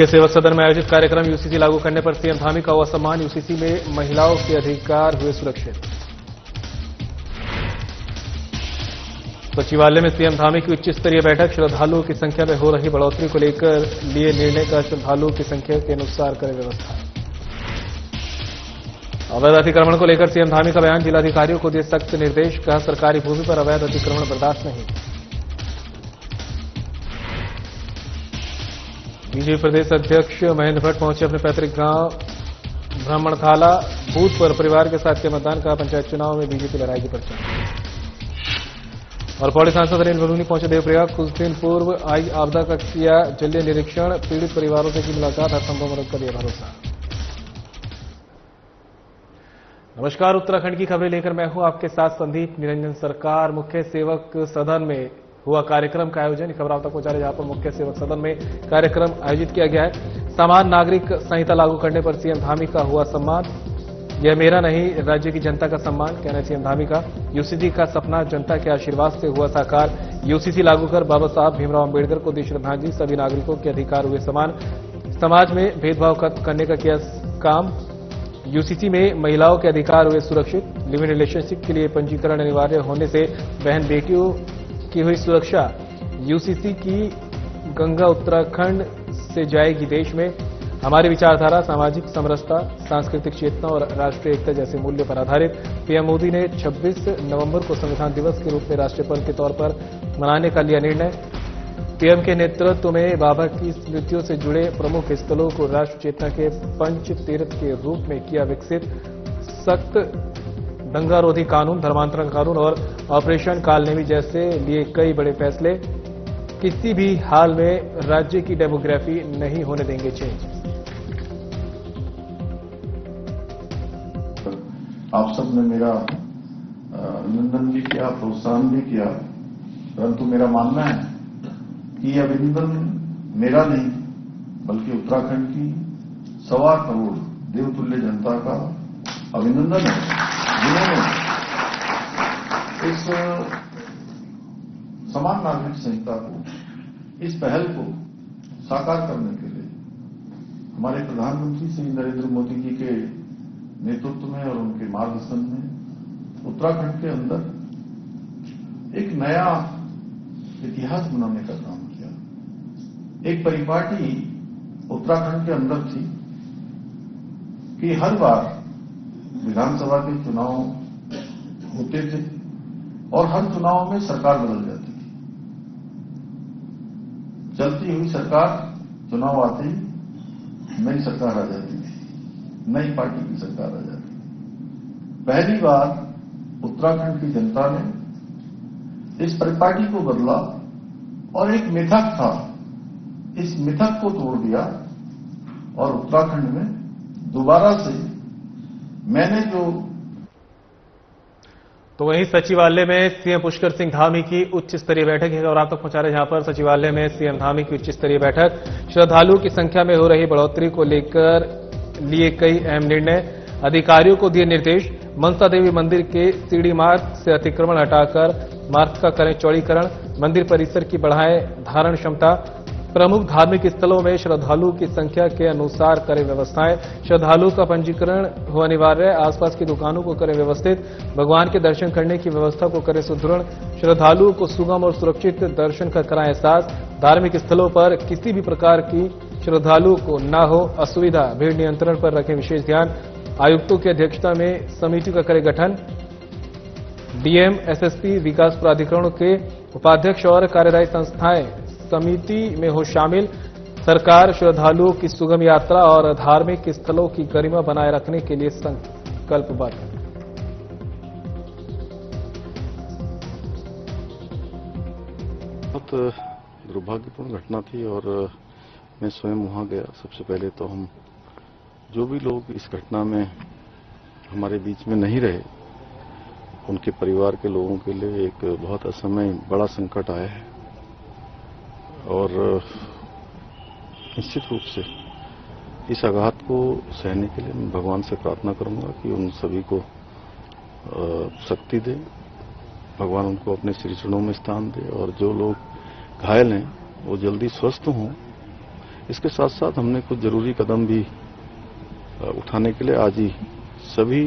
मुख्य सेवक सदन में आयोजित कार्यक्रम यूसीसी लागू करने पर सीएम धामी का हुआ सम्मान। यूसीसी में महिलाओं के अधिकार हुए सुरक्षित। सचिवालय में सीएम धामी की उच्च स्तरीय बैठक। श्रद्धालुओं की संख्या में हो रही बढ़ोतरी को लेकर लिए निर्णय का श्रद्धालुओं की संख्या के अनुसार करें व्यवस्था। अवैध अतिक्रमण को लेकर सीएम धामी का बयान। जिलाधिकारियों को दिए सख्त निर्देश। कहा, सरकारी भूमि पर अवैध अतिक्रमण बर्दाश्त नहीं। बीजेपी प्रदेश अध्यक्ष महेंद्र भट्ट पहुंचे अपने पैतृक गांव ब्राह्मणथाला। बूथ पर परिवार के साथ किया मतदान। का पंचायत चुनाव में बीजेपी लड़ाएगी परचम। और पौड़ी सांसद अनिल बलूनी पहुंचे देवप्रयाग। कुछ दिन पूर्व आई आपदा का किया जलीय निरीक्षण। पीड़ित परिवारों से की मुलाकात। हर संभव मदद का दिया भरोसा। नमस्कार, उत्तराखंड की खबरें लेकर मैं हूं आपके साथ संदीप निरंजन सरकार। मुख्य सेवक सदन में हुआ कार्यक्रम का आयोजन। खबर आप तक पहुंचा रहे, जहां पर मुख्य सेवक सदन में कार्यक्रम आयोजित किया गया है। समान नागरिक संहिता लागू करने पर सीएम धामी का हुआ सम्मान। यह मेरा नहीं, राज्य की जनता का सम्मान, कहना है सीएम धामी का। यूसीसी का सपना जनता के आशीर्वाद से हुआ साकार। यूसीसी लागू कर बाबा साहब भीमराव अम्बेडकर को दी श्रद्धांजलि। सभी नागरिकों के अधिकार हुए समान। समाज में भेदभाव करने का किया काम। यूसीसी में महिलाओं के अधिकार हुए सुरक्षित। लिव इन रिलेशनशिप के लिए पंजीकरण अनिवार्य होने से बहन बेटियों की हुई सुरक्षा। यूसीसी की गंगा उत्तराखंड से जाएगी देश में। हमारी विचारधारा सामाजिक समरसता, सांस्कृतिक चेतना और राष्ट्रीय एकता जैसे मूल्य पर आधारित। पीएम मोदी ने 26 नवंबर को संविधान दिवस के रूप में राष्ट्रीय पर्व के तौर पर मनाने का लिया निर्णय। पीएम के नेतृत्व में बाबा की स्मृतियों से जुड़े प्रमुख स्थलों को राष्ट्र चेतना के पंच तीर्थ के रूप में किया विकसित। सख्त दंगारोधी कानून, धर्मांतरण कानून और ऑपरेशन कालनेमी जैसे लिए कई बड़े फैसले। किसी भी हाल में राज्य की डेमोग्राफी नहीं होने देंगे चेंज। आप सब ने मेरा अभिनंदन भी किया, प्रोत्साहन भी किया, परंतु मेरा मानना है कि यह अभिनंदन मेरा नहीं बल्कि उत्तराखंड की 1.25 करोड़ देवतुल्य जनता का अभिनंदन है, जिन्होंने इस समान नागरिक संहिता को, इस पहल को साकार करने के लिए हमारे प्रधानमंत्री श्री नरेंद्र मोदी जी के नेतृत्व में और उनके मार्गदर्शन में उत्तराखंड के अंदर एक नया इतिहास बनाने का काम किया। एक परिपाटी उत्तराखंड के अंदर थी कि हर बार विधानसभा के चुनाव होते थे और हर चुनाव में सरकार बदल जाती थी। चलती हुई सरकार, चुनाव आते ही नई सरकार आ जाती थी, नई पार्टी की सरकार आ जाती थी। पहली बार उत्तराखंड की जनता ने इस परिपाटी को बदला और एक मिथक था, इस मिथक को तोड़ दिया और उत्तराखंड में दोबारा से मैंने जो। तो वहीं सचिवालय में सीएम पुष्कर सिंह धामी की उच्च स्तरीय बैठक है और आप तक पहुंचा रहे, जहां पर सचिवालय में सीएम धामी की उच्च स्तरीय बैठक। श्रद्धालुओं की संख्या में हो रही बढ़ोतरी को लेकर लिए कई अहम निर्णय। अधिकारियों को दिए निर्देश। मनसा देवी मंदिर के सीढ़ी मार्ग से अतिक्रमण हटाकर मार्ग का करें चौड़ीकरण। मंदिर परिसर की बढ़ाएं धारण क्षमता। प्रमुख धार्मिक स्थलों में श्रद्धालुओं की संख्या के अनुसार करें व्यवस्थाएं। श्रद्धालुओं का पंजीकरण हो अनिवार्य। आसपास की दुकानों को करें व्यवस्थित। भगवान के दर्शन करने की व्यवस्था को करें सुदृढ़। श्रद्धालुओं को सुगम और सुरक्षित दर्शन का कराएं एहसास। धार्मिक स्थलों पर किसी भी प्रकार की श्रद्धालुओं को न हो असुविधा। भीड़ नियंत्रण पर रखें विशेष ध्यान। आयुक्तों की अध्यक्षता में समिति का करें गठन। डीएम, एसएसपी, विकास प्राधिकरणों के उपाध्यक्ष और कार्यदायी संस्थाएं समिति में हो शामिल। सरकार श्रद्धालुओं की सुगम यात्रा और धार्मिक स्थलों की गरिमा बनाए रखने के लिए संकल्पबद्ध। बहुत दुर्भाग्यपूर्ण घटना थी और मैं स्वयं वहां गया। सबसे पहले तो हम जो भी लोग इस घटना में हमारे बीच में नहीं रहे, उनके परिवार के लोगों के लिए एक बहुत असमय बड़ा संकट आया है और निश्चित रूप से इस आघात को सहने के लिए मैं भगवान से प्रार्थना करूंगा कि उन सभी को शक्ति दे, भगवान उनको अपने श्री चरणों में स्थान दे और जो लोग घायल हैं वो जल्दी स्वस्थ हों, इसके साथ साथ हमने कुछ जरूरी कदम भी उठाने के लिए आज ही सभी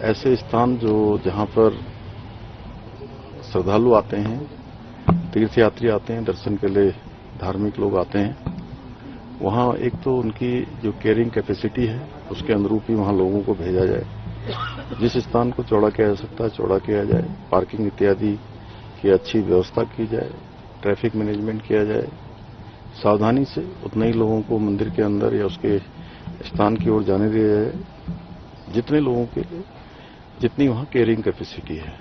ऐसे स्थान जहां पर श्रद्धालु आते हैं, तीर्थयात्री आते हैं, दर्शन के लिए धार्मिक लोग आते हैं, वहां एक तो उनकी जो केयरिंग कैपेसिटी है उसके अनुरूप ही वहां लोगों को भेजा जाए। जिस स्थान को चौड़ा किया जा सकता है चौड़ा किया जाए, पार्किंग इत्यादि की अच्छी व्यवस्था की जाए, ट्रैफिक मैनेजमेंट किया जाए, सावधानी से उतने ही लोगों को मंदिर के अंदर या उसके स्थान की ओर जाने दिया जाए जितने लोगों के लिए जितनी वहां केयरिंग कैपेसिटी है,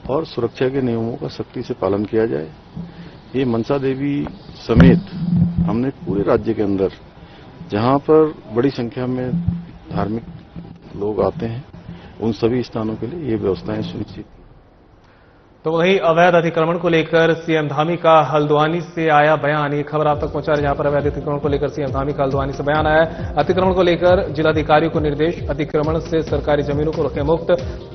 और सुरक्षा के नियमों का सख्ती से पालन किया जाए। ये मनसा देवी समेत हमने पूरे राज्य के अंदर जहां पर बड़ी संख्या में धार्मिक लोग आते हैं उन सभी स्थानों के लिए ये व्यवस्थाएं सुनिश्चित। तो वहीं अवैध अतिक्रमण को लेकर सीएम धामी का हल्द्वानी से आया बयान, ये खबर आप तक पहुंचा रहे, जहां पर अवैध अतिक्रमण को लेकर सीएम धामी का हल्द्वानी से बयान आया है। अतिक्रमण को लेकर जिलाधिकारियों को निर्देश, अतिक्रमण से सरकारी जमीनों को रखें मुक्त,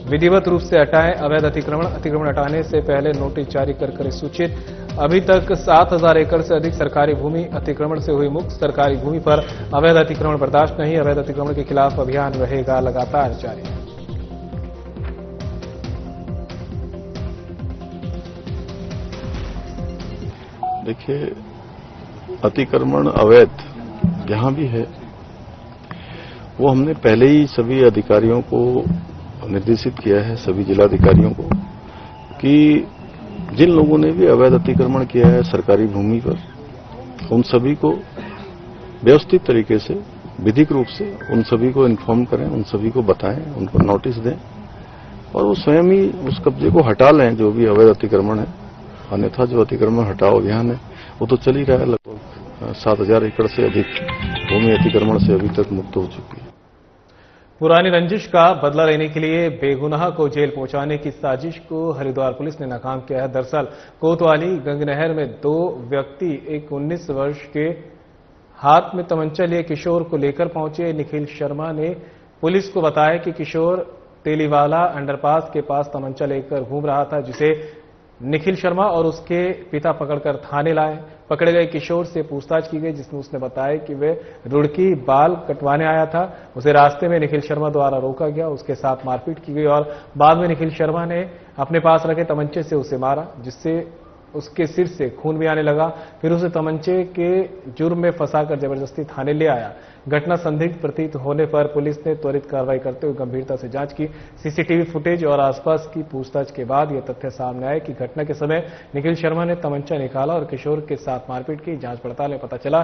विधिवत रूप से हटाएं अवैध अतिक्रमण हटाने से पहले नोटिस जारी कर करें सूचित। अभी तक 7,000 एकड़ से अधिक सरकारी भूमि अतिक्रमण से हुई मुक्त, सरकारी भूमि पर अवैध अतिक्रमण बर्दाश्त नहीं, अवैध अतिक्रमण के खिलाफ अभियान रहेगा लगातार जारी। देखिए, अतिक्रमण अवैध जहां भी है वो हमने पहले ही सभी अधिकारियों को निर्देशित किया है, सभी जिलाधिकारियों को, कि जिन लोगों ने भी अवैध अतिक्रमण किया है सरकारी भूमि पर, उन सभी को व्यवस्थित तरीके से, विधिक रूप से उन सभी को इन्फॉर्म करें, उन सभी को बताएं, उनको नोटिस दें और वो स्वयं ही उस कब्जे को हटा लें जो भी अवैध अतिक्रमण है। अन्यथा जो अतिक्रमण हटाओ अभियान है वो तो चल ही रहा है, लगभग 7,000 एकड़ से अधिक भूमि अतिक्रमण से अभी तक मुक्त हो चुकी है। पुरानी रंजिश का बदला लेने के लिए बेगुनाह को जेल पहुंचाने की साजिश को हरिद्वार पुलिस ने नाकाम किया है। दरअसल कोतवाली गंगनहर में 2 व्यक्ति एक 19 वर्ष के हाथ में तमंचा लिए किशोर को लेकर पहुंचे। निखिल शर्मा ने पुलिस को बताया कि किशोर तेलीवाला अंडरपास के पास तमंचा लेकर घूम रहा था, जिसे निखिल शर्मा और उसके पिता पकड़कर थाने लाए। पकड़े गए किशोर से पूछताछ की गई, जिसमें उसने बताया कि वे रुड़की बाल कटवाने आया था। उसे रास्ते में निखिल शर्मा द्वारा रोका गया, उसके साथ मारपीट की गई और बाद में निखिल शर्मा ने अपने पास रखे तमंचे से उसे मारा, जिससे उसके सिर से खून भी आने लगा। फिर उसे तमंचे के जुर्म में फंसाकर जबरदस्ती थाने ले आया। घटना संदिग्ध प्रतीत होने पर पुलिस ने त्वरित कार्रवाई करते हुए गंभीरता से जांच की। सीसीटीवी फुटेज और आसपास की पूछताछ के बाद यह तथ्य सामने आया कि घटना के समय निखिल शर्मा ने तमंचा निकाला और किशोर के साथ मारपीट की। जांच पड़ताल में पता चला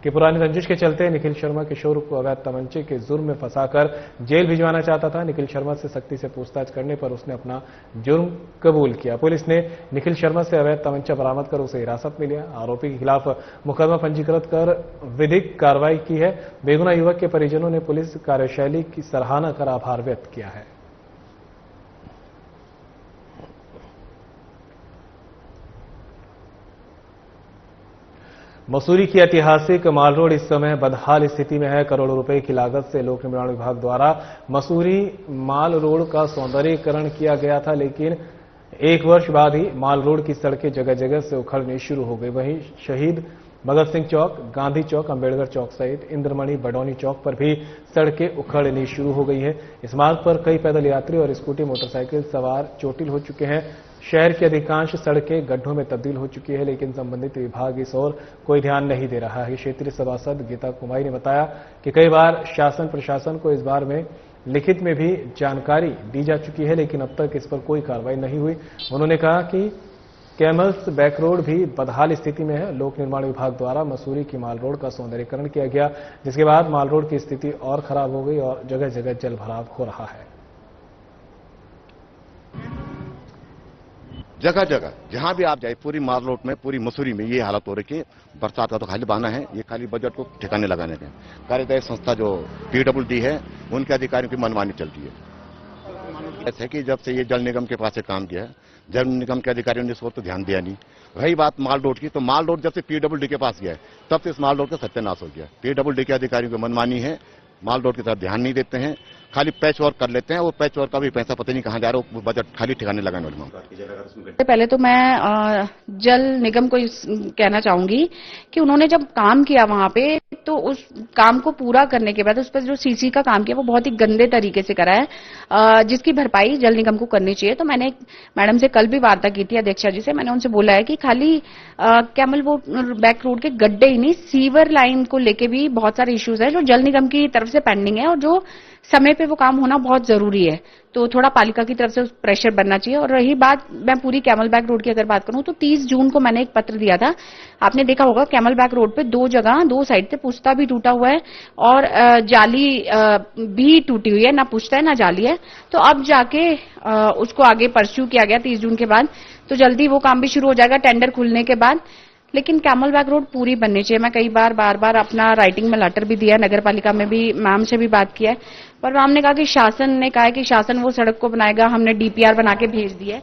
कि पुरानी रंजिश के चलते निखिल शर्मा किशोर को अवैध तमंचे के जुर्म में फंसाकर जेल भिजवाना चाहता था। निखिल शर्मा से सख्ती से पूछताछ करने पर उसने अपना जुर्म कबूल किया। पुलिस ने निखिल शर्मा से अवैध तमंचा बरामद कर उसे हिरासत में लिया। आरोपी के खिलाफ मुकदमा पंजीकृत कर विधिक कार्रवाई की है। बेगुनाह युवक के परिजनों ने पुलिस कार्यशैली की सराहना कर आभार व्यक्त किया है। मसूरी की ऐतिहासिक माल रोड इस समय बदहाल स्थिति में है। करोड़ों रुपए की लागत से लोक निर्माण विभाग द्वारा मसूरी माल रोड का सौंदर्यीकरण किया गया था, लेकिन 1 वर्ष बाद ही माल रोड की सड़कें जगह जगह से उखड़नी शुरू हो गई। वहीं शहीद भगत सिंह चौक, गांधी चौक, अंबेडकर चौक सहित इंद्रमणि बडौनी चौक पर भी सड़कें उखड़नी शुरू हो गई है। इस मार्ग पर कई पैदल यात्री और स्कूटी मोटरसाइकिल सवार चोटिल हो चुके हैं। शहर की अधिकांश सड़कें गड्ढों में तब्दील हो चुकी है, लेकिन संबंधित विभाग इस ओर कोई ध्यान नहीं दे रहा है। क्षेत्रीय सभासद गीता कुमारी ने बताया कि कई बार शासन प्रशासन को इस बारे में लिखित में भी जानकारी दी जा चुकी है, लेकिन अब तक इस पर कोई कार्रवाई नहीं हुई। उन्होंने कहा कि कैमल्स बैक रोड भी बदहाल स्थिति में है। लोक निर्माण विभाग द्वारा मसूरी की माल रोड का सौंदर्यीकरण किया गया, जिसके बाद माल रोड की स्थिति और खराब हो गई और जगह जगह जल भराव हो रहा है। जगह जगह जहां भी आप जाए पूरी माल रोड में, पूरी मसूरी में ये हालत हो रही है। बरसात का तो खाली बहाना है, ये खाली बजट को ठिकाने लगाने के। कार्यदायी संस्था जो PWD है उनके अधिकारियों की मनमानी चलती है। ऐसे कि जब से ये जल निगम के पास से काम किया है, जल निगम के अधिकारियों ने इस ओर तो ध्यान दिया नहीं। रही बात माल रोड की, तो माल रोड जब से PWD के पास गया है तब से इस माल रोड का सत्यानाश हो गया। PWD के अधिकारियों की मनमानी है, माल रोड की तरफ ध्यान नहीं देते हैं। खाली पैच वर्क कर लेते हैं। वो पैच वर्क का भी पैसा पता नहीं कहाँ जा रहा है, वो बजट खाली ठिकाने लगाने वाले। पहले तो मैं जल निगम को कहना चाहूंगी कि उन्होंने जब काम किया वहां पे, तो उस काम को पूरा करने के बाद उस पर जो सीसी का काम किया वो बहुत ही गंदे तरीके से करा है, जिसकी भरपाई जल निगम को करनी चाहिए। तो मैंने मैडम से कल भी वार्ता की थी अध्यक्षा जी से। मैंने उनसे बोला है कि खाली कैमल बैक रोड के गड्ढे ही नहीं, सीवर लाइन को लेके भी बहुत सारे इश्यूज है जो जल निगम की तरफ से पेंडिंग है और जो समय पे वो काम होना बहुत जरूरी है। तो थोड़ा पालिका की तरफ से प्रेशर बनना चाहिए। और रही बात, मैं पूरी कैमल बैक रोड की अगर बात करूं तो 30 जून को मैंने एक पत्र दिया था। आपने देखा होगा कैमल बैक रोड पे 2 जगह 2 साइड से पुश्ता भी टूटा हुआ है और जाली भी टूटी हुई है, ना पुश्ता है ना जाली है। तो अब जाके उसको आगे परस्यू किया गया 30 जून के बाद, तो जल्दी वो काम भी शुरू हो जाएगा टेंडर खुलने के बाद। लेकिन कैमल बैक रोड पूरी बननी चाहिए। मैं कई बार बार अपना राइटिंग में लेटर भी दिया, नगर पालिका में भी मैम से भी बात किया है, पर मैम ने कहा कि शासन ने कहा है कि शासन वो सड़क को बनाएगा, हमने डीपीआर बना के भेज दिया है।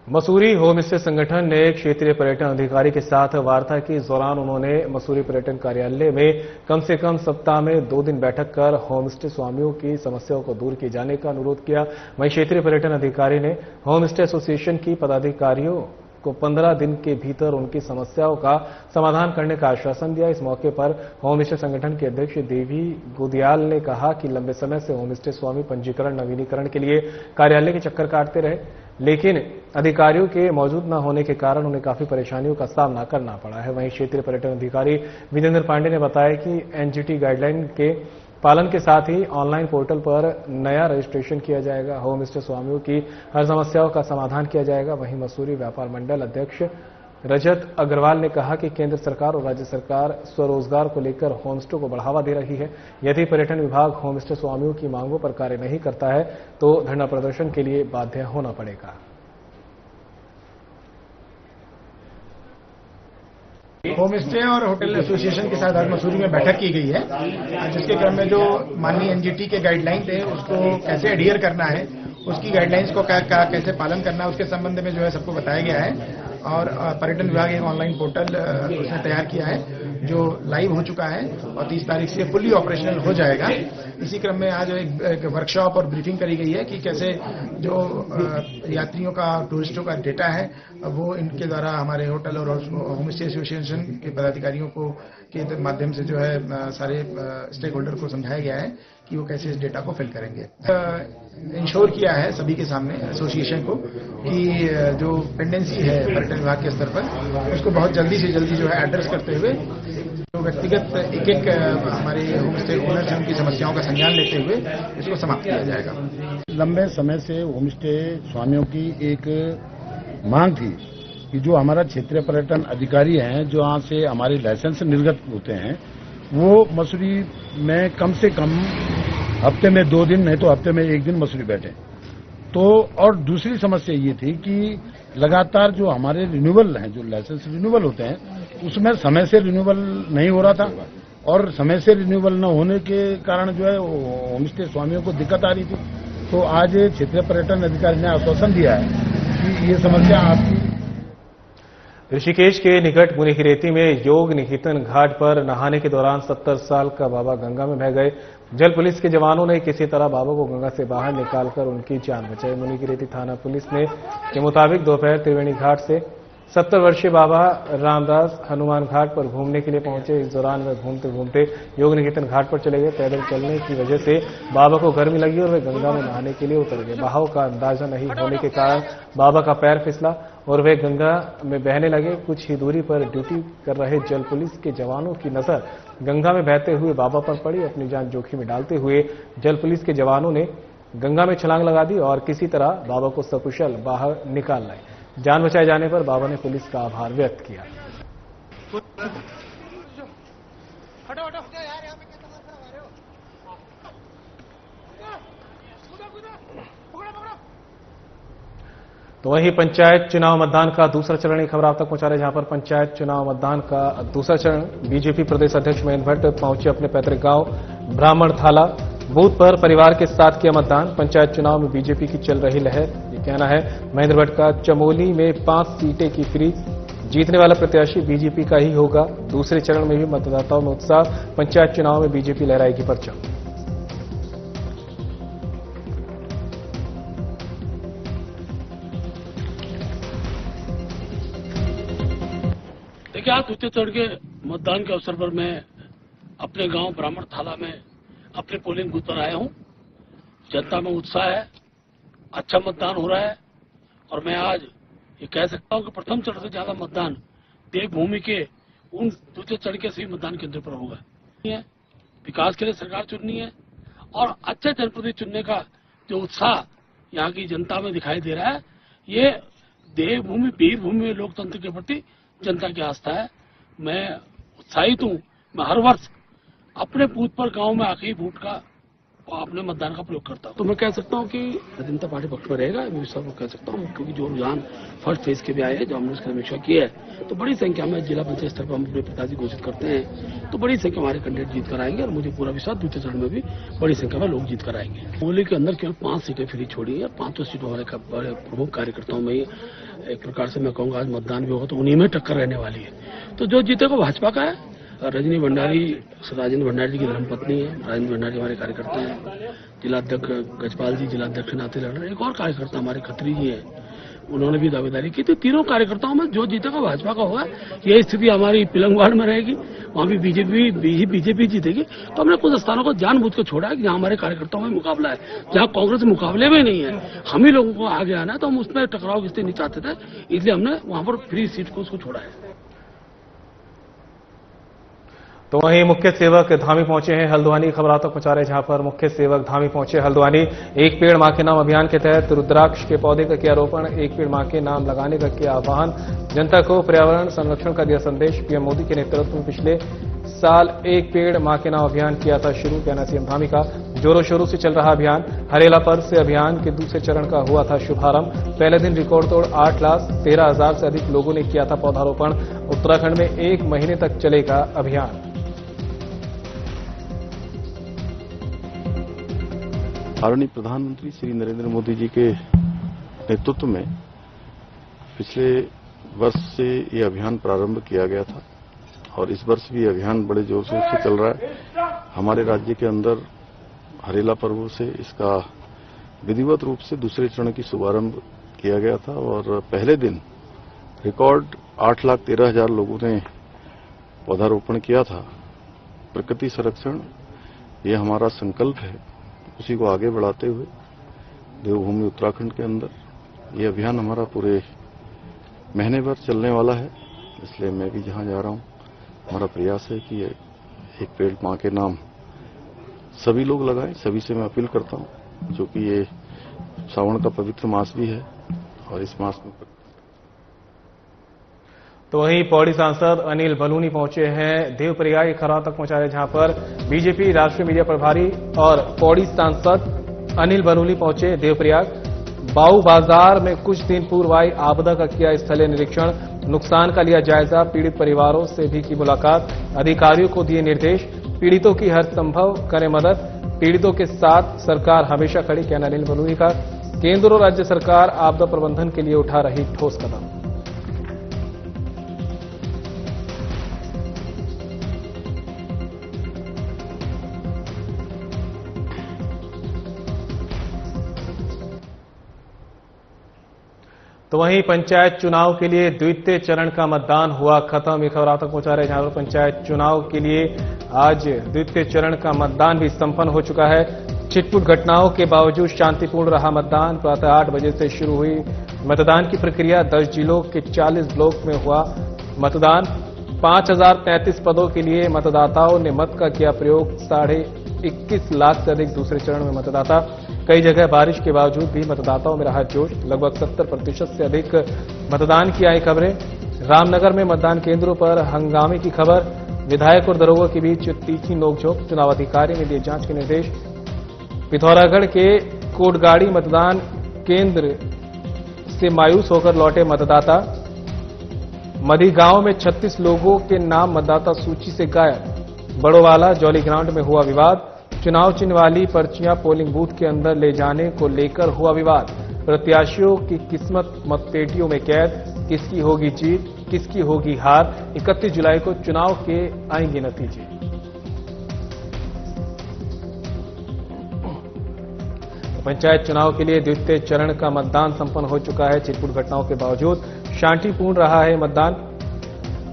मसूरी होम स्टे संगठन ने क्षेत्रीय पर्यटन अधिकारी के साथ वार्ता की। इस दौरान उन्होंने मसूरी पर्यटन कार्यालय में कम से कम सप्ताह में 2 दिन बैठक कर होम स्टे स्वामियों की समस्याओं को दूर किए जाने का अनुरोध किया। वहीं क्षेत्रीय पर्यटन अधिकारी ने होम स्टे एसोसिएशन की पदाधिकारियों को 15 दिन के भीतर उनकी समस्याओं का समाधान करने का आश्वासन दिया। इस मौके पर होम स्टे संगठन के अध्यक्ष देवी गोदियाल ने कहा कि लंबे समय से होम स्टे स्वामी पंजीकरण नवीनीकरण के लिए कार्यालय के चक्कर काटते रहे, लेकिन अधिकारियों के मौजूद न होने के कारण उन्हें काफी परेशानियों का सामना करना पड़ा है। वहीं क्षेत्रीय पर्यटन अधिकारी विजेंद्र पांडे ने बताया कि एनजीटी गाइडलाइन के पालन के साथ ही ऑनलाइन पोर्टल पर नया रजिस्ट्रेशन किया जाएगा। होम स्टे स्वामियों की हर समस्याओं का समाधान किया जाएगा। वहीं मसूरी व्यापार मंडल अध्यक्ष रजत अग्रवाल ने कहा कि केंद्र सरकार और राज्य सरकार स्वरोजगार को लेकर होम स्टे को बढ़ावा दे रही है। यदि पर्यटन विभाग होम स्टे स्वामियों की मांगों पर कार्य नहीं करता है तो धरना प्रदर्शन के लिए बाध्य होना पड़ेगा। होम स्टे और होटल एसोसिएशन के साथ आज मसूरी में बैठक की गई है, जिसके क्रम में जो माननीय एनजीटी के गाइडलाइन थे उसको कैसे एडहियर करना है, उसकी गाइडलाइंस को कैसे पालन करना है, उसके संबंध में जो है सबको बताया गया है। और पर्यटन विभाग एक ऑनलाइन पोर्टल उसने तैयार किया है जो लाइव हो चुका है और 30 तारीख से फुल्ली ऑपरेशनल हो जाएगा। इसी क्रम में आज एक वर्कशॉप और ब्रीफिंग करी गई है कि कैसे जो यात्रियों का, टूरिस्टों का डेटा है वो इनके द्वारा हमारे होटल और होम स्टे एसोसिएशन के पदाधिकारियों को के माध्यम से जो है सारे स्टेक होल्डर को समझाया गया है कि वो कैसे इस डेटा को फिल करेंगे। इंश्योर किया है सभी के सामने एसोसिएशन को कि जो पेंडेंसी है पर्यटन विभाग के स्तर पर उसको बहुत जल्दी से जल्दी जो है एड्रेस करते हुए जो व्यक्तिगत एक हमारे होम स्टे ओनर्स हैं उनकी समस्याओं का संज्ञान लेते हुए इसको समाप्त किया जाएगा। लंबे समय से होम स्टे स्वामियों की एक मांग थी कि जो हमारा क्षेत्रीय पर्यटन अधिकारी हैं, जो यहाँ से हमारे लाइसेंस निर्गत होते हैं, वो मसूरी में कम से कम हफ्ते में 2 दिन नहीं तो हफ्ते में 1 दिन मसूरी बैठे। तो और दूसरी समस्या ये थी कि लगातार जो हमारे रिन्यूअल हैं, जो लाइसेंस रिन्यूअल होते हैं, उसमें समय से रिन्यूअल नहीं हो रहा था और समय से रिन्यूअल न होने के कारण जो है होम स्टे स्वामियों को दिक्कत आ रही थी। तो आज क्षेत्रीय पर्यटन अधिकारी ने आश्वासन दिया है कि ये समस्या आपकी। ऋषिकेश के निकट मुनिकिरेती में योग निकेतन घाट पर नहाने के दौरान 70 साल का बाबा गंगा में बह गए। जल पुलिस के जवानों ने किसी तरह बाबा को गंगा से बाहर निकालकर उनकी जान बचाई। मुनिकिरेती थाना पुलिस के मुताबिक दोपहर त्रिवेणी घाट से 70 वर्षीय बाबा रामदास हनुमान घाट पर घूमने के लिए पहुंचे। इस दौरान वे घूमते घूमते योग निकेतन घाट पर चले गए। पैदल चलने की वजह से बाबा को गर्मी लगी और वे गंगा में नहाने के लिए उतर गए। बहाव का अंदाजा नहीं होने के कारण बाबा का पैर फिसला और वे गंगा में बहने लगे। कुछ ही दूरी पर ड्यूटी कर रहे जल पुलिस के जवानों की नजर गंगा में बहते हुए बाबा पर पड़ी। अपनी जान जोखिम में डालते हुए जल पुलिस के जवानों ने गंगा में छलांग लगा दी और किसी तरह बाबा को सकुशल बाहर निकाल लाए। जान बचाए जाने पर बाबा ने पुलिस का आभार व्यक्त किया। तो वहीं पंचायत चुनाव मतदान का दूसरा चरण की खबर आप तक पहुंचा रहे, जहां पर पंचायत चुनाव मतदान का दूसरा चरण बीजेपी प्रदेश अध्यक्ष महेंद्र भट्ट पहुंचे अपने पैतृक गांव ब्राह्मण थाला। बूथ पर परिवार के साथ किया मतदान। पंचायत चुनाव में बीजेपी की चल रही लहर, ये कहना है महेंद्र भट्ट का। चमोली में 5 सीटें की फ्रीज, जीतने वाला प्रत्याशी बीजेपी का ही होगा। दूसरे चरण में भी मतदाताओं में उत्साह। पंचायत चुनाव में बीजेपी लहराएगी परचम। देखिए, आज द्वितीय चरण के मतदान के अवसर पर मैं अपने गांव ब्राह्मण थाला में अपने पोलिंग बूथ पर आया हूं। जनता में उत्साह है, अच्छा मतदान हो रहा है और मैं आज ये कह सकता हूं कि प्रथम चरण से ज्यादा मतदान देवभूमि के उन द्वितीय चरण के सभी मतदान केंद्र पर होगा। विकास के लिए सरकार चुननी है और अच्छे जनप्रतिनिधि चुनने का जो उत्साह यहाँ की जनता में दिखाई दे रहा है, ये देवभूमि वीरभूमि में लोकतंत्र के प्रति जनता की आस्था है। मैं उत्साहित हूँ। मैं हर वर्ष अपने बूथ पर गांव में आके ही वोट का अपने मतदान का प्रयोग करता हूँ। तो मैं कह सकता हूँ कि जनता पार्टी पक्ष में रहेगा, मैं सब कह सकता हूँ, क्योंकि जो रुझान फर्स्ट फेज के भी आए हैं, जो हमने उसकी समीक्षा की है, तो बड़ी संख्या में जिला पंचायत स्तर पर हम अपने प्रत्याशी घोषित करते हैं, तो बड़ी संख्या हमारे कैंडिडेट जीत कर आएंगे और मुझे पूरा विश्वास द्वितीय चरण में भी बड़ी संख्या में लोग जीत कर आएंगे। मोली के अंदर केवल 5 सीटें फ्री छोड़ी है, 5 सीटों हमारे बड़े प्रमुख कार्यकर्ताओं में एक प्रकार से मैं कहूँगा आज मतदान भी होगा तो उन्हीं में टक्कर रहने वाली है। तो जो जीतेगा भाजपा का है। रजनी भंडारी राजेंद्र भंडारी जी की धर्मपत्नी है। राजेंद्र भंडारी हमारे कार्यकर्ता हैं। जिलाध्यक्ष गजपाल जी जिलाध्यक्ष नाते लड़ रहे। एक और कार्यकर्ता हमारे खत्री जी हैं, उन्होंने भी दावेदारी की। तो तीनों कार्यकर्ताओं में जो जीतेगा भाजपा का होगा। यही स्थिति हमारी पिलंगवाड़ में रहेगी, वहां भी बीजेपी जीतेगी। तो हमने कुछ स्थानों को जानबूझ के छोड़ा है कि जहां हमारे कार्यकर्ताओं में मुकाबला है, जहां कांग्रेस मुकाबले में नहीं है, हम ही लोगों को आगे आना है, तो हम उसमें टकराव की स्थिति नहीं चाहते थे, इसलिए हमने वहां पर फ्री सीट को उसको छोड़ा है। तो वहीं मुख्य सेवक धामी पहुंचे हैं हल्द्वानी। खबर तक पहुंचा रहे जहां पर मुख्य सेवक धामी पहुंचे हल्द्वानी। एक पेड़ मां के नाम अभियान के तहत रुद्राक्ष के पौधे का किया रोपण, एक पेड़ मां के नाम लगाने का किया आह्वान, जनता को पर्यावरण संरक्षण का दिया संदेश। पीएम मोदी के नेतृत्व में पिछले साल एक पेड़ मां के नाम अभियान किया था शुरू, कहना सीएम धामी का। जोरों शोरों से चल रहा अभियान। हरेला पर्व से अभियान के दूसरे चरण का हुआ था शुभारंभ। पहले दिन रिकॉर्ड तोड़ 8,13,000 से अधिक लोगों ने किया था पौधारोपण। उत्तराखंड में 1 महीने तक चलेगा अभियान। आदरणीय प्रधानमंत्री श्री नरेंद्र मोदी जी के नेतृत्व में पिछले वर्ष से ये अभियान प्रारंभ किया गया था और इस वर्ष भी अभियान बड़े जोर शोर से चल रहा है। हमारे राज्य के अंदर हरेला पर्व से इसका विधिवत रूप से दूसरे चरण की शुभारंभ किया गया था और पहले दिन रिकॉर्ड 8,13,000 लोगों ने पौधारोपण किया था। प्रकृति संरक्षण ये हमारा संकल्प है, उसी को आगे बढ़ाते हुए देवभूमि उत्तराखंड के अंदर ये अभियान हमारा पूरे महीने भर चलने वाला है। इसलिए मैं भी जहां जा रहा हूं, हमारा प्रयास है कि एक पेड़ मां के नाम सभी लोग लगाएं। सभी से मैं अपील करता हूं, जो कि ये सावन का पवित्र मास भी है और इस मास में तो वहीं पौड़ी सांसद अनिल बलूनी पहुंचे हैं देवप्रयाग खरा तक पहुंचा रहे, जहां पर बीजेपी राष्ट्रीय मीडिया प्रभारी और पौड़ी सांसद अनिल बलूनी पहुंचे देवप्रयाग। बाऊ बाजार में कुछ दिन पूर्व आई आपदा का किया स्थलीय निरीक्षण, नुकसान का लिया जायजा, पीड़ित परिवारों से भी की मुलाकात, अधिकारियों को दिए निर्देश, पीड़ितों की हर संभव करें मदद, पीड़ितों के साथ सरकार हमेशा खड़ी, कहना अनिल बलूनी का। केंद्र और राज्य सरकार आपदा प्रबंधन के लिए उठा रही ठोस कदम। तो वहीं पंचायत चुनाव के लिए द्वितीय चरण का मतदान हुआ खत्म। ये खबर आप तक पहुंचा रहे जहां पर पंचायत चुनाव के लिए आज द्वितीय चरण का मतदान भी संपन्न हो चुका है। छिटपुट घटनाओं के बावजूद शांतिपूर्ण रहा मतदान। प्रातः 8 बजे से शुरू हुई मतदान की प्रक्रिया। 10 जिलों के 40 ब्लॉक में हुआ मतदान। 5,033 पदों के लिए मतदाताओं ने मत का किया प्रयोग। 21.5 लाख से अधिक दूसरे चरण में मतदाता। कई जगह बारिश के बावजूद भी मतदाताओं में रहा जोश। लगभग 70% से अधिक मतदान की आई खबरें। रामनगर में मतदान केंद्रों पर हंगामे की खबर। विधायक और दरोगा के बीच तीखी नोकझोंक। चुनाव अधिकारी ने दिए जांच के निर्देश। पिथौरागढ़ के कोटगाड़ी मतदान केंद्र से मायूस होकर लौटे मतदाता। मधी गांव में 36 लोगों के नाम मतदाता सूची से गायब। बड़ोवाला जौली ग्राउंड में हुआ विवाद। चुनाव चिन्ह वाली पर्चियां पोलिंग बूथ के अंदर ले जाने को लेकर हुआ विवाद। प्रत्याशियों की किस्मत मतपेटियों में कैद। किसकी होगी जीत, किसकी होगी हार। 31 जुलाई को चुनाव के आएंगे नतीजे। पंचायत चुनाव के लिए द्वितीय चरण का मतदान संपन्न हो चुका है। छिटपुट घटनाओं के बावजूद शांतिपूर्ण रहा है मतदान।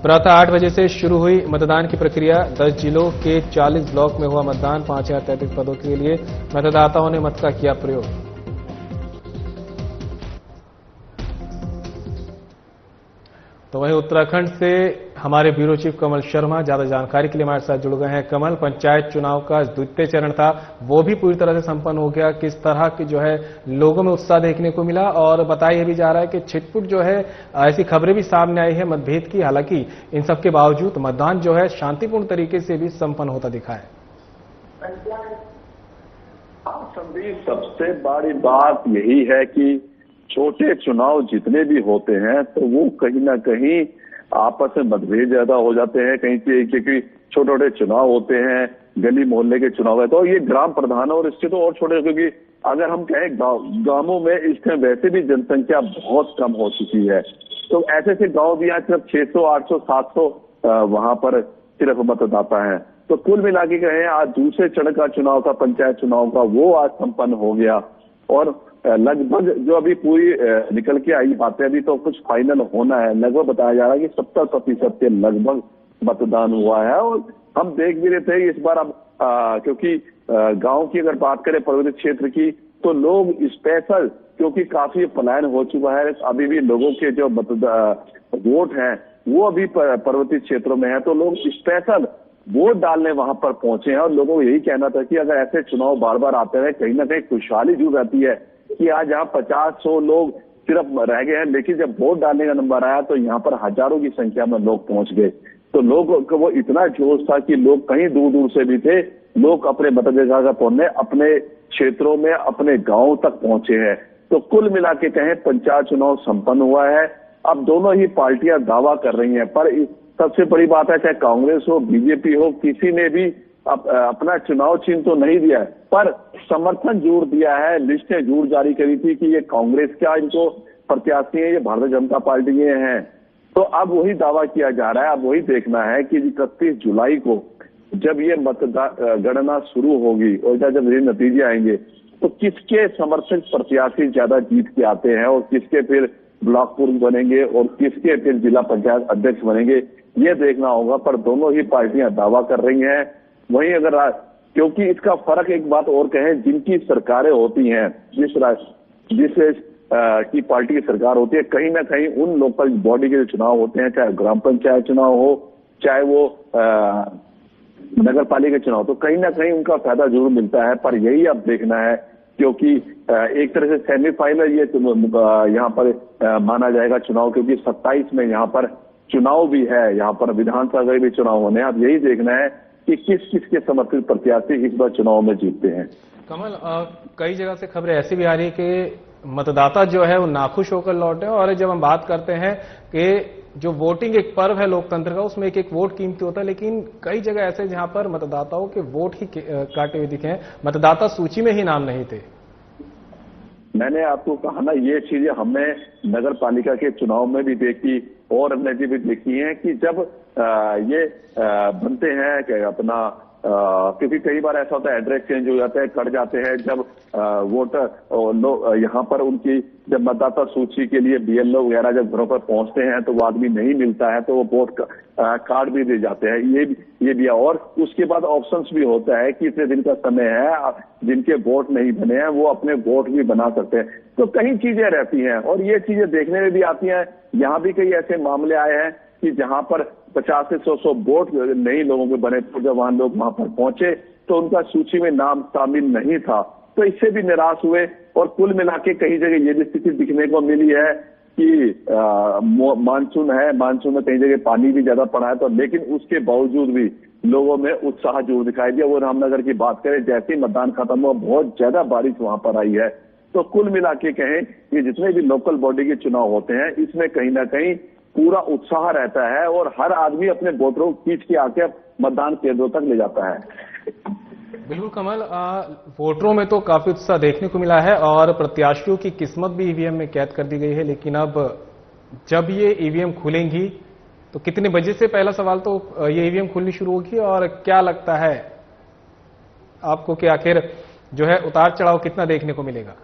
प्रातः 8 बजे से शुरू हुई मतदान की प्रक्रिया। 10 जिलों के 40 ब्लॉक में हुआ मतदान। 5033 पदों के लिए मतदाताओं ने मत का किया प्रयोग। तो वहीं उत्तराखंड से हमारे ब्यूरो चीफ कमल शर्मा ज्यादा जानकारी के लिए हमारे साथ जुड़ गए हैं। कमल, पंचायत चुनाव का द्वितीय चरण था, वो भी पूरी तरह से संपन्न हो गया। किस तरह की जो है लोगों में उत्साह देखने को मिला, और बताया भी जा रहा है कि छिटपुट जो है ऐसी खबरें भी सामने आई है मतभेद की। हालांकि इन सबके बावजूद मतदान जो है शांतिपूर्ण तरीके से भी संपन्न होता दिखा है। संदीप, सबसे बड़ी बात यही है कि छोटे चुनाव जितने भी होते हैं तो वो कहीं ना कहीं आपस में मतभेद ज्यादा हो जाते हैं। कहीं क्योंकि छोटे छोटे चुनाव होते हैं, गली मोहल्ले के चुनाव है, तो ये ग्राम प्रधान और इससे तो और छोटे, क्योंकि अगर हम कहें गांवों में इस टाइम वैसे भी जनसंख्या बहुत कम हो चुकी है, तो ऐसे ऐसे गांव भी आज सिर्फ 600, 800, 700 वहां पर सिर्फ मतदाता है। तो कुल मिला के कहें आज दूसरे चरण का चुनाव था, पंचायत चुनाव का, वो आज संपन्न हो गया। और लगभग जो अभी पूरी निकल के आई बातें, अभी तो कुछ फाइनल होना है, लगभग बताया जा रहा है कि 70% के लगभग मतदान हुआ है। और हम देख भी रहे थे इस बार अब क्योंकि गांव की अगर बात करें पर्वतीय क्षेत्र की, तो लोग स्पेशल, क्योंकि काफी पलायन हो चुका है, अभी भी लोगों के जो वोट हैं वो अभी पर्वतीय क्षेत्रों में है, तो लोग स्पेशल वोट डालने वहां पर पहुंचे हैं। और लोगों को यही कहना था कि अगर ऐसे चुनाव बार बार आते रहे, कहीं ना कहीं खुशहाली जुड़ रहती है कि आज यहाँ 50-100 लोग सिर्फ रह गए हैं, लेकिन जब वोट डालने का नंबर आया तो यहाँ पर हजारों की संख्या में लोग पहुंच गए। तो लोगों को वो इतना जोश था कि लोग कहीं दूर दूर से भी थे, लोग अपने मतदाता पहुंचने अपने क्षेत्रों में, अपने गांव तक पहुंचे हैं। तो कुल मिला के कहें पंचायत चुनाव संपन्न हुआ है। अब दोनों ही पार्टियां दावा कर रही हैं, पर सबसे बड़ी बात है, चाहे कांग्रेस हो, बीजेपी हो, किसी ने भी अपना चुनाव चिन्ह तो नहीं दिया है, पर समर्थन जरूर दिया है। लिस्टें जरूर जारी करी थी कि ये कांग्रेस क्या इनको प्रत्याशी है, ये भारतीय जनता पार्टी के हैं। तो अब वही दावा किया जा रहा है। अब वही देखना है कि 31 जुलाई को जब ये गणना शुरू होगी और जब ये नतीजे आएंगे तो किसके समर्थक प्रत्याशी ज्यादा जीत के आते हैं और किसके फिर ब्लॉक पूर्व बनेंगे और किसके फिर जिला पंचायत अध्यक्ष बनेंगे, ये देखना होगा। पर दोनों ही पार्टियां दावा कर रही हैं। वहीं अगर क्योंकि इसका फर्क एक बात और कहें, जिनकी सरकारें होती हैं, जिस की पार्टी की सरकार होती है, कहीं ना कहीं उन लोकल बॉडी के जो चुनाव होते हैं, चाहे ग्राम पंचायत चुनाव हो, चाहे वो नगर पालिका चुनाव, तो कहीं ना कहीं उनका फायदा जरूर मिलता है। पर यही अब देखना है, क्योंकि एक तरह से सेमीफाइनल ये यहाँ पर माना जाएगा चुनाव, क्योंकि 27 में यहाँ पर चुनाव भी है, यहाँ पर विधानसभा के भी चुनाव होने हैं। अब यही देखना है कि किस किस के समर्थित प्रत्याशी इस बार चुनाव में जीतते हैं। कमल, कई जगह से खबरें ऐसी भी आ रही है कि मतदाता जो है वो नाखुश होकर लौटे। और जब हम बात करते हैं कि जो वोटिंग एक पर्व है लोकतंत्र का, उसमें एक एक वोट कीमती होता है, लेकिन कई जगह ऐसे जहां पर मतदाताओं के वोट ही काटे हुए दिखे हैं, मतदाता सूची में ही नाम नहीं थे। मैंने आपको कहा ना, ये चीजें हमने नगर पालिका के चुनाव में भी देखी और हमने भी देखी है कि जब ये बनते हैं कि अपना क्योंकि कई बार ऐसा होता है एड्रेस चेंज हो जाता है, कट जाते हैं, जब वोटर यहाँ पर उनकी जब मतदाता सूची के लिए बीएलओ वगैरह जब घरों पर पहुंचते हैं तो वो आदमी नहीं मिलता है, तो वो वोट कार्ड भी दे जाते हैं। ये भी, और उसके बाद ऑप्शंस भी होता है कि इतने दिन का समय है, जिनके वोट नहीं बने हैं वो अपने वोट भी बना सकते हैं। तो कई चीजें रहती हैं और ये चीजें देखने में भी आती हैं। यहाँ भी कई ऐसे मामले आए हैं कि जहां पर 50 से 100 वोट नए लोगों के बने, तो जब वहां लोग वहां पर पहुंचे तो उनका सूची में नाम शामिल नहीं था, तो इससे भी निराश हुए। और कुल मिला के कई जगह ये भी स्थिति दिखने को मिली है कि मानसून है, मानसून में कई जगह पानी भी ज्यादा पड़ा है, तो लेकिन उसके बावजूद भी लोगों में उत्साह जरूर दिखाई दिया। वो रामनगर की बात करें, जैसे ही मतदान खत्म हुआ बहुत ज्यादा बारिश वहां पर आई है। तो कुल मिला के कहें कि जितने भी लोकल बॉडी के चुनाव होते हैं, इसमें कहीं ना कहीं पूरा उत्साह रहता है और हर आदमी अपने वोटरों को खींच के आके मतदान केंद्रों तक ले जाता है। बिल्कुल कमल, वोटरों में तो काफी उत्साह देखने को मिला है और प्रत्याशियों की किस्मत भी ईवीएम में कैद कर दी गई है। लेकिन अब जब ये ईवीएम खुलेंगी तो कितने बजे से, पहला सवाल तो ये ईवीएम खुलनी शुरू होगी, और क्या लगता है आपको कि आखिर जो है उतार चढ़ाव कितना देखने को मिलेगा?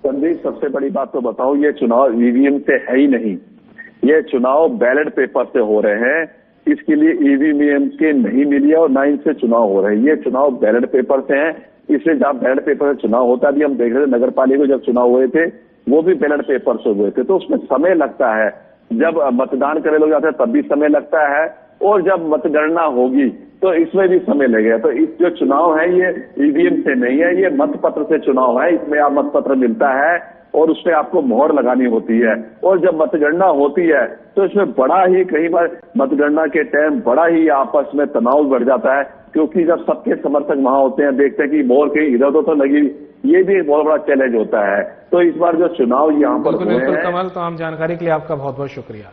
संदीप, सबसे बड़ी बात तो बताऊं, ये चुनाव ईवीएम से है ही नहीं, ये चुनाव बैलेट पेपर से हो रहे हैं, इसके लिए ईवीएम के नहीं मिली है और ना इनसे चुनाव हो रहे हैं। ये चुनाव बैलेट पेपर से हैं, इसलिए जब बैलेट पेपर से चुनाव होता भी हम देख रहे थे, नगर पालिका जब चुनाव हुए थे वो भी बैलेट पेपर से हुए थे, तो उसमें समय लगता है। जब मतदान करे लोग जाते हैं तब भी समय लगता है, और जब मतगणना होगी तो इसमें भी समय लगेगा। तो इस जो चुनाव है ये ईवीएम से नहीं है, ये मतपत्र से चुनाव है। इसमें आप मतपत्र मिलता है और उसमें आपको मोहर लगानी होती है, और जब मतगणना होती है तो इसमें बड़ा ही कई बार मतगणना के टाइम बड़ा ही आपस में तनाव बढ़ जाता है, क्योंकि जब सबके समर्थक वहां होते हैं, देखते हैं कि मोहर कहीं इधर उधर तो लगी, ये भी एक बहुत बड़ा चैलेंज होता है। तो इस बार जो चुनाव यहाँ पर हुए हैं। कमल, तमाम जानकारी के लिए आपका बहुत बहुत शुक्रिया।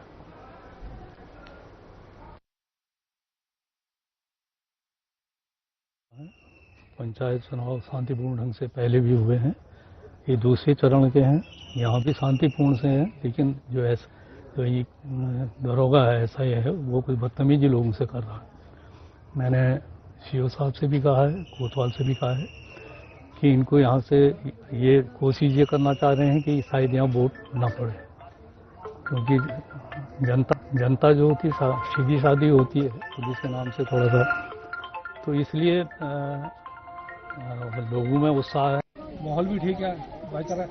पंचायत चुनाव शांतिपूर्ण ढंग से पहले भी हुए हैं, ये दूसरे चरण के हैं, यहाँ भी शांतिपूर्ण से हैं, लेकिन जो ये दरोगा है SI है वो कोई बदतमीजी लोगों से कर रहा है। मैंने CO साहब से भी कहा है, कोतवाल से भी कहा है कि इनको यहाँ से ये कोशिश ये करना चाह रहे हैं कि शायद यहाँ वोट ना पड़े, क्योंकि जनता जो होती है सीधी सादी होती है पुलिस के नाम से थोड़ा सा, तो इसलिए लोगों में उत्साह है। माहौल भी ठीक है, भाईचारा,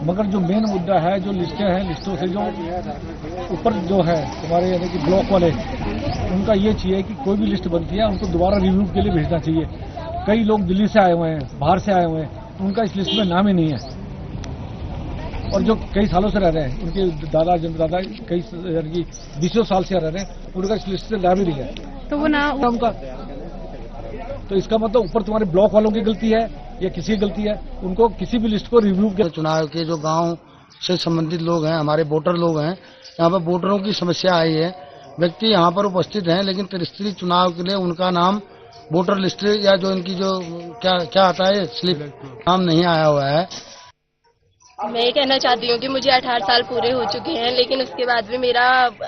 मगर जो मेन मुद्दा है, जो लिस्टें हैं, लिस्टों से जो ऊपर जो है हमारे यानी कि ब्लॉक वाले, उनका ये चाहिए कि कोई भी लिस्ट बनती है उनको दोबारा रिव्यू के लिए भेजना चाहिए। कई लोग दिल्ली से आए हुए हैं, बाहर से आए हुए हैं, उनका इस लिस्ट में नाम ही नहीं है, और जो कई सालों से रह रहे हैं, उनके दादा जमदादा कई यानी कि 20 साल से रह रहे हैं, उनका इस लिस्ट से नाम ही नहीं है, तो वो ना उनका, तो इसका मतलब ऊपर तुम्हारे ब्लॉक वालों की गलती है या किसी की गलती है, उनको किसी भी लिस्ट को रिव्यू के। चुनाव के जो गांव से संबंधित लोग हैं, हमारे वोटर लोग हैं, यहाँ पर वोटरों की समस्या आई है, व्यक्ति यहाँ पर उपस्थित हैं लेकिन त्रिस्तरीय चुनाव के लिए उनका नाम वोटर लिस्ट या जो इनकी जो क्या आता है स्लिप, नाम नहीं आया हुआ है। मैं ये कहना चाहती हूँ कि मुझे 18 साल पूरे हो चुके हैं, लेकिन उसके बाद भी मेरा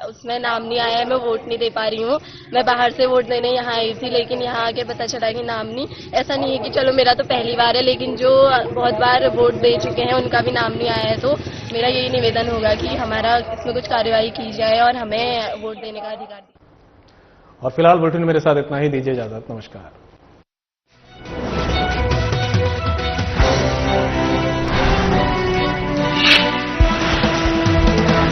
उसमें नाम नहीं आया है, मैं वोट नहीं दे पा रही हूँ। मैं बाहर से वोट देने यहाँ आई थी, लेकिन यहाँ आके पता चला कि नाम नहीं। ऐसा नहीं है कि चलो मेरा तो पहली बार है, लेकिन जो बहुत बार वोट दे चुके हैं उनका भी नाम नहीं आया है। तो मेरा यही निवेदन होगा कि हमारा इसमें कुछ कार्यवाही की जाए और हमें वोट देने का अधिकार दिया। और फिलहाल बुलेटिन मेरे साथ इतना ही, दीजिए इजाजत, नमस्कार।